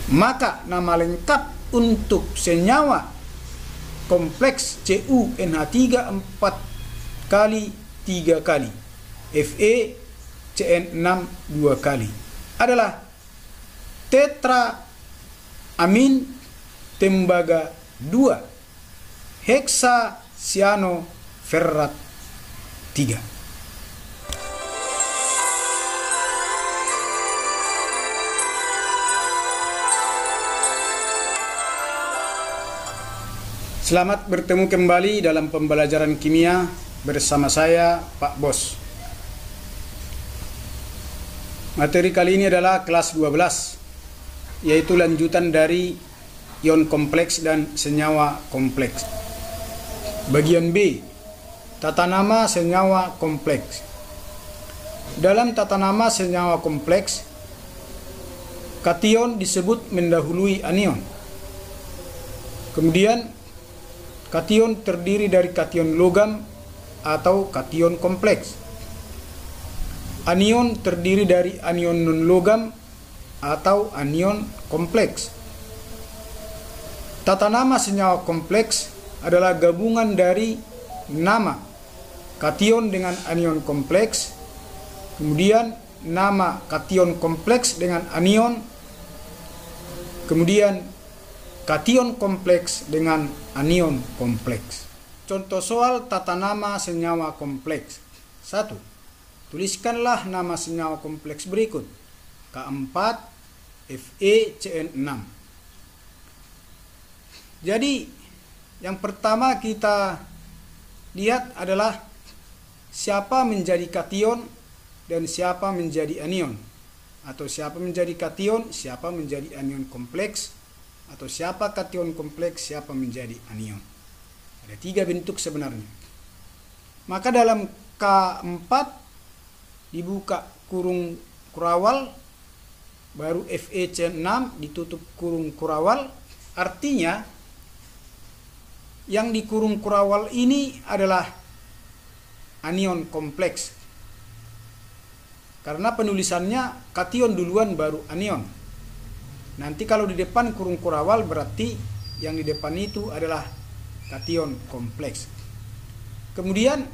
Maka nama lengkap untuk senyawa kompleks CuNH3 4 kali 3 kali FeCN6 2 kali adalah tetraamin tembaga 2 heksacyanoferrat 3. Selamat bertemu kembali dalam pembelajaran kimia bersama saya, Pak Bos. Materi kali ini adalah kelas 12, yaitu lanjutan dari ion kompleks dan senyawa kompleks. Bagian B, tata nama senyawa kompleks. Dalam tata nama senyawa kompleks, kation disebut mendahului anion. Kemudian kation terdiri dari kation logam atau kation kompleks. Anion terdiri dari anion non-logam atau anion kompleks. Tata nama senyawa kompleks adalah gabungan dari nama kation dengan anion kompleks, kemudian nama kation kompleks dengan anion, kemudian kation kompleks dengan anion kompleks. Contoh soal tata nama senyawa kompleks. 1. Tuliskanlah nama senyawa kompleks berikut. K4 FeCN6. Jadi yang pertama kita lihat adalah siapa menjadi kation dan siapa menjadi anion, atau siapa menjadi kation, siapa menjadi anion kompleks, atau siapa kation kompleks, siapa menjadi anion. Ada 3 bentuk sebenarnya. Maka dalam K4 dibuka kurung kurawal, baru FeCN6 ditutup kurung kurawal. Artinya yang di kurung kurawal ini adalah anion kompleks, karena penulisannya kation duluan baru anion. Nanti kalau di depan kurung kurawal berarti yang di depan itu adalah kation kompleks. Kemudian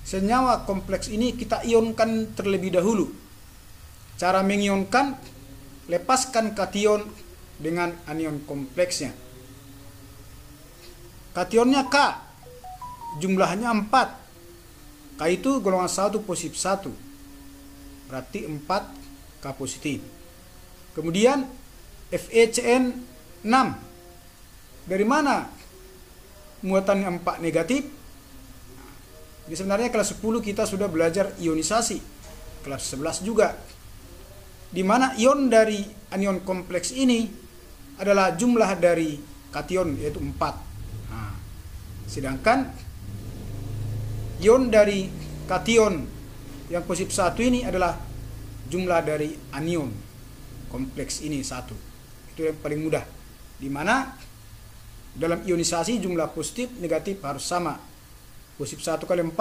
senyawa kompleks ini kita ionkan terlebih dahulu. Cara mengionkan, lepaskan kation dengan anion kompleksnya. Kationnya K, jumlahnya 4. K itu golongan 1 positif 1. Berarti 4 K positif. Kemudian FeCN6. Dari mana muatannya 4 negatif? Jadi sebenarnya kelas 10 kita sudah belajar ionisasi. Kelas 11 juga. Di mana ion dari anion kompleks ini adalah jumlah dari kation, yaitu 4. Nah, sedangkan ion dari kation yang positif 1 ini adalah jumlah dari anion kompleks ini 1. Itu yang paling mudah, di mana dalam ionisasi jumlah positif negatif harus sama. Positif 1 kali 4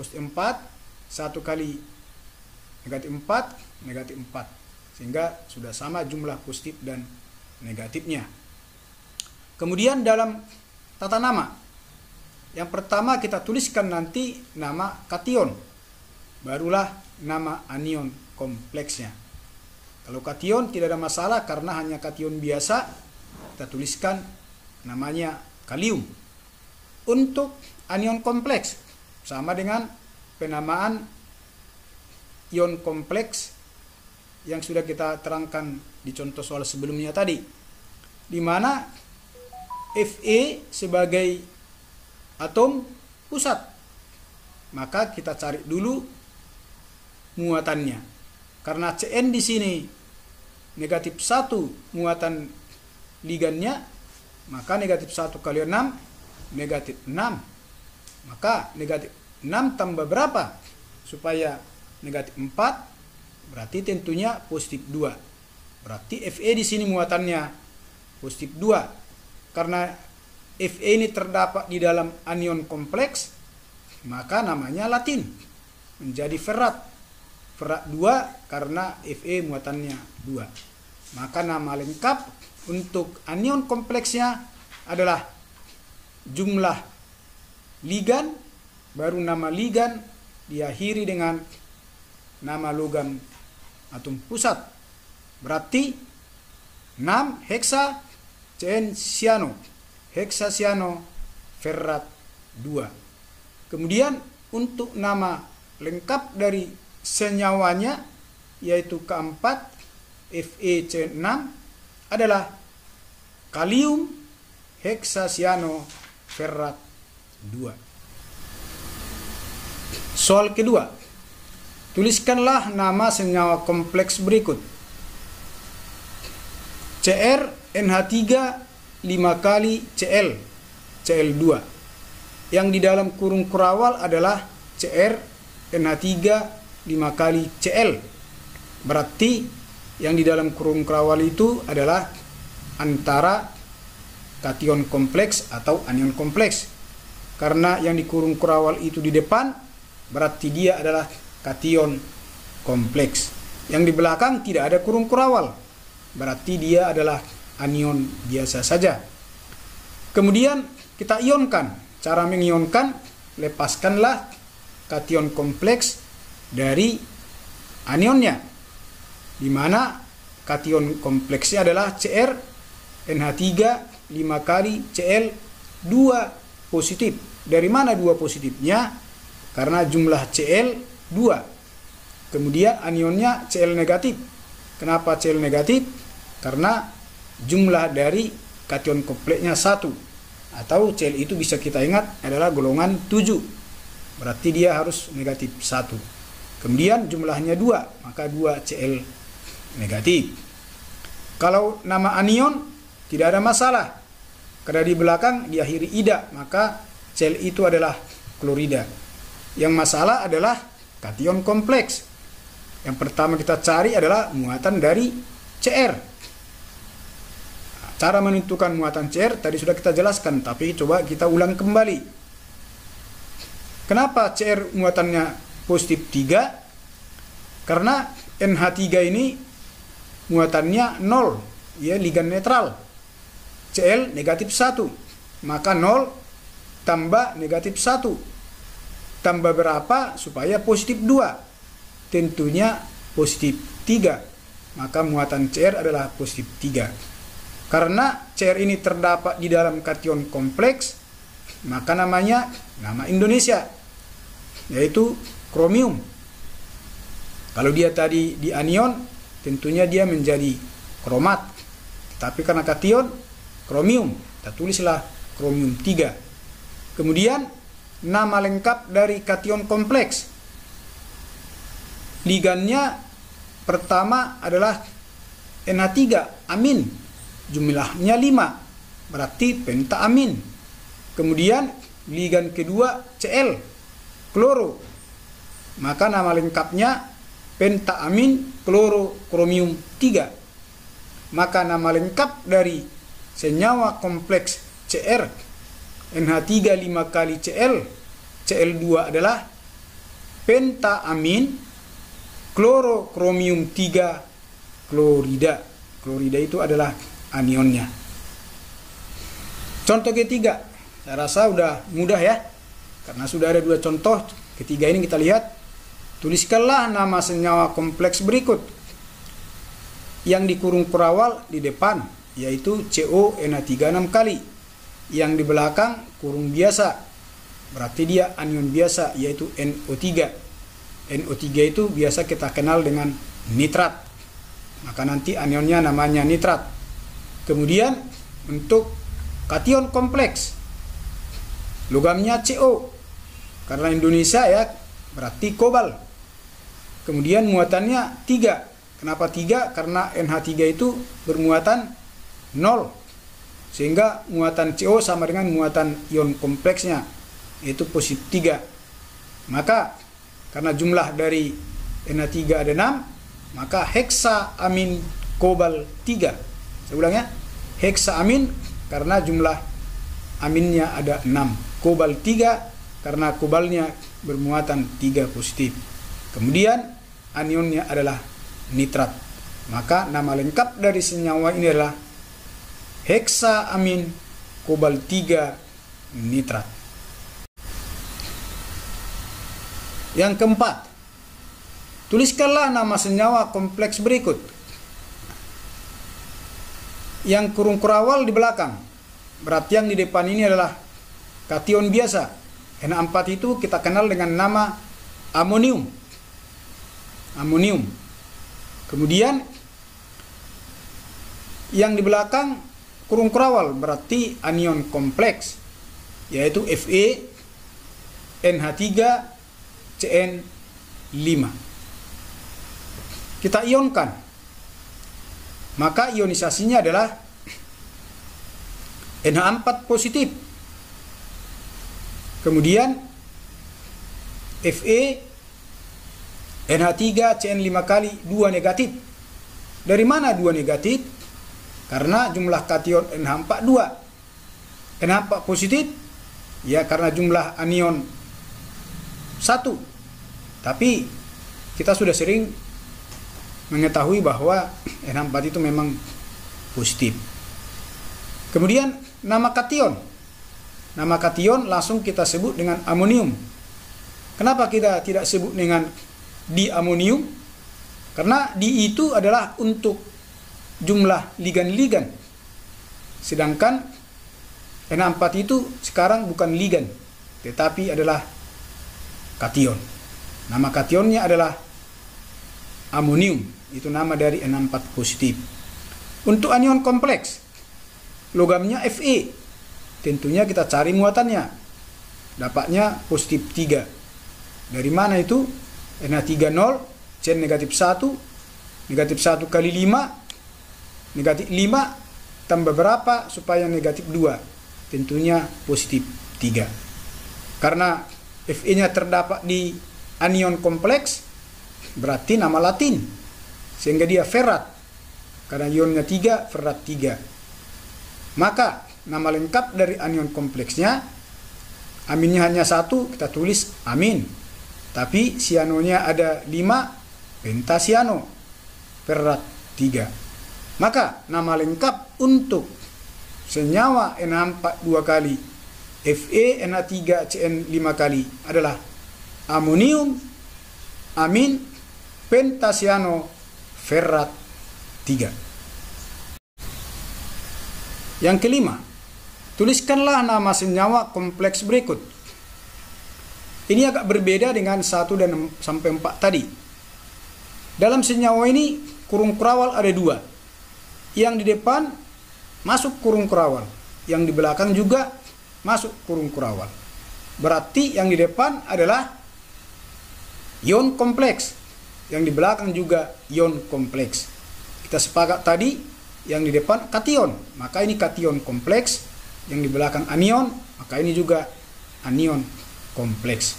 positif 4, 1 kali negatif 4 negatif 4, sehingga sudah sama jumlah positif dan negatifnya. Kemudian dalam tata nama, yang pertama kita tuliskan nanti nama kation, barulah nama anion kompleksnya. Kalau kation tidak ada masalah karena hanya kation biasa, kita tuliskan namanya kalium. Untuk anion kompleks sama dengan penamaan ion kompleks yang sudah kita terangkan di contoh soal sebelumnya tadi, di mana Fe sebagai atom pusat. Maka kita cari dulu muatannya. Karena Cn di sini negatif 1 muatan ligannya, maka negatif 1 kali 6 negatif 6. Maka negatif 6 tambah berapa supaya negatif 4? Berarti tentunya positif 2. Berarti Fe di sini muatannya positif 2. Karena Fe ini terdapat di dalam anion kompleks, maka namanya latin, menjadi ferrat. Ferrat 2 karena Fe muatannya 2. Maka nama lengkap untuk anion kompleksnya adalah jumlah ligan, baru nama ligan diakhiri dengan nama logam atom pusat. Berarti 6 heksa cyano, heksacyano ferrat 2. Kemudian untuk nama lengkap dari senyawanya yaitu keempat FeC6 adalah kalium heksacyano ferrat 2. Soal kedua, tuliskanlah nama senyawa kompleks berikut. Cr NH3 5 kali Cl, Cl2. Yang di dalam kurung kurawal adalah Cr NH3 5 kali Cl. Berarti yang di dalam kurung kurawal itu adalah antara kation kompleks atau anion kompleks. Karena yang di kurung kurawal itu di depan, berarti dia adalah kation kompleks. Yang di belakang tidak ada kurung kurawal, berarti dia adalah anion biasa saja. Kemudian kita ionkan. Cara mengionkan, lepaskanlah kation kompleks dari anionnya, di mana kation kompleksnya adalah Cr NH3 5 kali Cl 2 positif. Dari mana 2 positifnya? Karena jumlah Cl 2. Kemudian anionnya Cl negatif. Kenapa Cl negatif? Karena jumlah dari kation kompleksnya 1. Atau Cl itu bisa kita ingat adalah golongan 7. Berarti dia harus negatif 1. Kemudian jumlahnya 2, maka 2 Cl negatif. Kalau nama anion tidak ada masalah, karena di belakang diakhiri ida, maka Cl itu adalah klorida. Yang masalah adalah kation kompleks. Yang pertama kita cari adalah muatan dari Cr. Cara menentukan muatan Cr tadi sudah kita jelaskan, tapi coba kita ulang kembali. Kenapa Cr muatannya positif 3? Karena NH3 ini muatannya 0, ya, ligan netral. Cl negatif 1, maka 0 tambah negatif 1. Tambah berapa supaya positif 2? Tentunya positif 3. Maka muatan Cr adalah positif 3. Karena Cr ini terdapat di dalam kation kompleks, maka namanya nama Indonesia, yaitu kromium. Kalau dia tadi di anion, tentunya dia menjadi kromat. Tapi karena kation, kromium. Kita tulislah kromium 3. Kemudian nama lengkap dari kation kompleks. Ligannya pertama adalah NH3 amin, jumlahnya 5, berarti pentaamin. Kemudian ligan kedua Cl, kloro, maka nama lengkapnya pentaamin klorokromium 3. Maka nama lengkap dari senyawa kompleks Cr NH3 5 kali Cl, Cl2 adalah pentaamin klorokromium 3 klorida. Klorida itu adalah anionnya. Contoh ketiga, saya rasa udah mudah ya, karena sudah ada 2 contoh. Ketiga ini kita lihat. Tuliskanlah nama senyawa kompleks berikut. Yang di kurung kurawal di depan, yaitu CO NH3 6 kali. Yang di belakang kurung biasa, berarti dia anion biasa, yaitu NO3. NO3 itu biasa kita kenal dengan nitrat, maka nanti anionnya namanya nitrat. Kemudian untuk kation kompleks, logamnya CO, karena Indonesia ya, berarti kobal. Kemudian muatannya 3. Kenapa 3? Karena NH3 itu bermuatan 0, sehingga muatan CO sama dengan muatan ion kompleksnya, yaitu positif 3. Maka karena jumlah dari NH3 ada 6, maka heksaamin kobal 3. Saya ulang ya, heksaamin karena jumlah aminnya ada 6, kobal 3 karena kobalnya bermuatan 3 positif. Kemudian anionnya adalah nitrat. Maka nama lengkap dari senyawa ini adalah heksaamin kobalt 3 nitrat. Yang keempat, tuliskanlah nama senyawa kompleks berikut. Yang kurung kurawal di belakang, berarti yang di depan ini adalah kation biasa. Na4 itu kita kenal dengan nama amonium. Kemudian yang di belakang kurung kurawal berarti anion kompleks, yaitu Fe, NH3, Cn5. Kita ionkan, maka ionisasinya adalah NH4 positif. Kemudian Fe, NH3, Cn5 kali 2 negatif. Dari mana 2 negatif? Karena jumlah kation NH4 2. NH4 positif, ya karena jumlah anion 1. Tapi kita sudah sering mengetahui bahwa NH4 itu memang positif. Kemudian nama kation. Nama kation langsung kita sebut dengan amonium. Kenapa kita tidak sebut dengan diamonium? Karena di itu adalah untuk jumlah ligan-ligan. Sedangkan NH4 itu sekarang bukan ligan, tetapi adalah kation. Nama kationnya adalah amonium. Itu nama dari NH4 positif. Untuk anion kompleks, logamnya Fe. Tentunya kita cari muatannya. Dapatnya positif 3. Dari mana itu? NH3 0, Cn negatif 1, negatif 1 kali 5, negatif 5 tambah berapa supaya negatif 2? Tentunya positif 3. Karena Fe-nya terdapat di anion kompleks, berarti nama latin, sehingga dia ferrat. Karena ionnya 3, ferrat 3. Maka nama lengkap dari anion kompleksnya, aminnya hanya 1, kita tulis amin. Tapi sianonya ada 5, pentasiano, ferrat 3. Maka nama lengkap untuk senyawa NH4 2 kali, Fe, NH3, Cn 5 kali adalah amonium, amin, pentasiano, ferrat 3. Yang kelima, tuliskanlah nama senyawa kompleks berikut. Ini agak berbeda dengan 1 dan sampai 4 tadi. Dalam senyawa ini kurung kurawal ada 2. Yang di depan masuk kurung kurawal, yang di belakang juga masuk kurung kurawal. Berarti yang di depan adalah ion kompleks, yang di belakang juga ion kompleks. Kita sepakat tadi yang di depan kation, maka ini kation kompleks, yang di belakang anion, maka ini juga anion kompleks.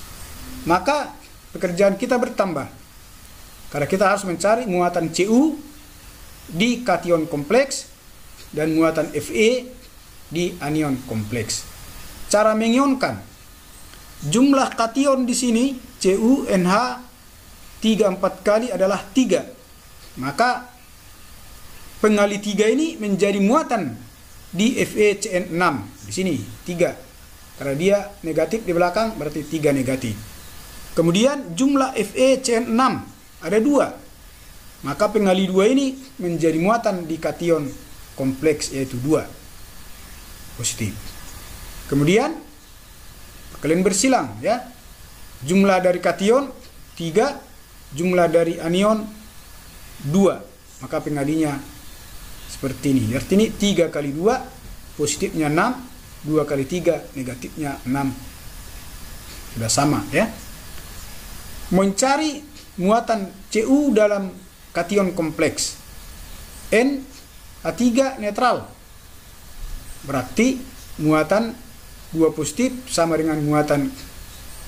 Maka pekerjaan kita bertambah, karena kita harus mencari muatan Cu di kation kompleks dan muatan Fe di anion kompleks. Cara mengionkan, jumlah kation di sini CuNH 3-4 kali adalah 3. Maka pengali 3 ini menjadi muatan di FeCN6 di sini 3. Karena dia negatif di belakang, berarti 3 negatif. Kemudian jumlah FeCN6 ada 2. Maka pengali 2 ini menjadi muatan di kation kompleks, yaitu 2 positif. Kemudian kalian bersilang ya. Jumlah dari kation 3, jumlah dari anion 2. Maka pengalinya seperti ini. Artinya 3 kali 2 positifnya 6, 2 kali 3 negatifnya 6. Sudah sama ya. Mencari muatan Cu dalam kation kompleks. NH3 netral. Berarti muatan 2 positif sama dengan muatan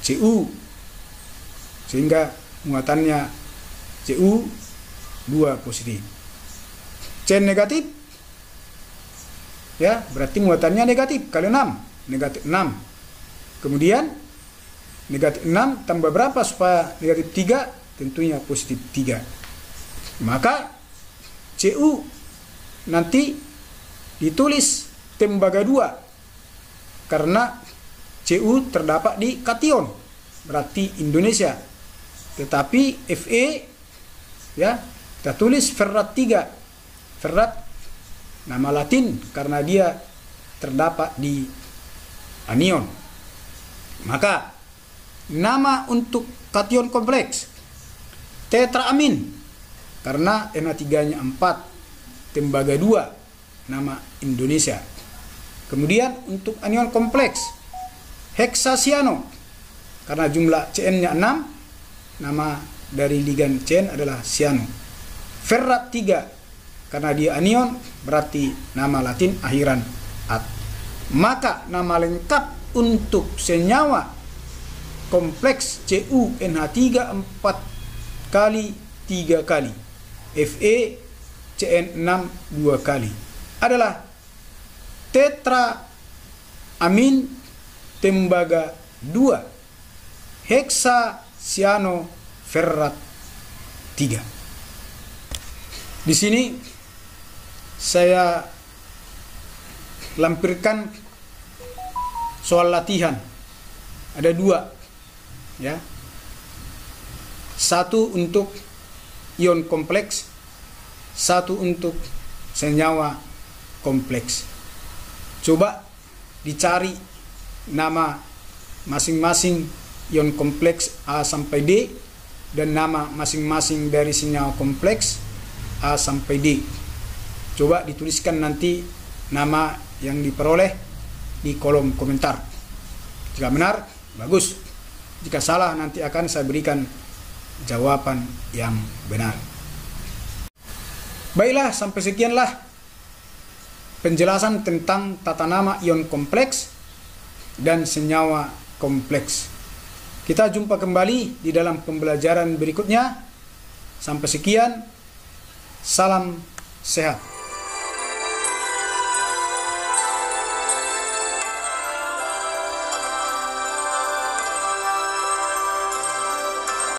Cu. Sehingga muatannya Cu 2 positif. Cn negatif, ya berarti muatannya negatif kali 6, negatif 6. Kemudian negatif 6 tambah berapa supaya negatif 3? Tentunya positif 3. Maka Cu nanti ditulis tembaga 2 karena Cu terdapat di kation, berarti Indonesia. Tetapi Fe ya kita tulis ferrat 3. Ferrat nama Latin karena dia terdapat di anion. Maka nama untuk kation kompleks tetraamin karena NH3-nya 4, tembaga 2, nama Indonesia. Kemudian untuk anion kompleks heksacyano karena jumlah CN-nya 6, nama dari ligan CN adalah cyano. Ferrat 3 karena dia anion berarti nama Latin akhiran at. Maka nama lengkap untuk senyawa kompleks CuNH3 4 kali 3 kali Fe CN6 2 kali adalah tetraamin tembaga 2 heksacyano ferrat 3. Di sini saya lampirkan soal latihan. Ada 2 ya. 1 untuk ion kompleks, 1 untuk senyawa kompleks. Coba dicari nama masing-masing ion kompleks A sampai D dan nama masing-masing dari senyawa kompleks A sampai D. Coba dituliskan nanti nama yang diperoleh di kolom komentar. Jika benar, bagus. Jika salah, nanti akan saya berikan jawaban yang benar. Baiklah, sampai sekianlah penjelasan tentang tata nama ion kompleks dan senyawa kompleks. Kita jumpa kembali di dalam pembelajaran berikutnya. Sampai sekian. Salam sehat.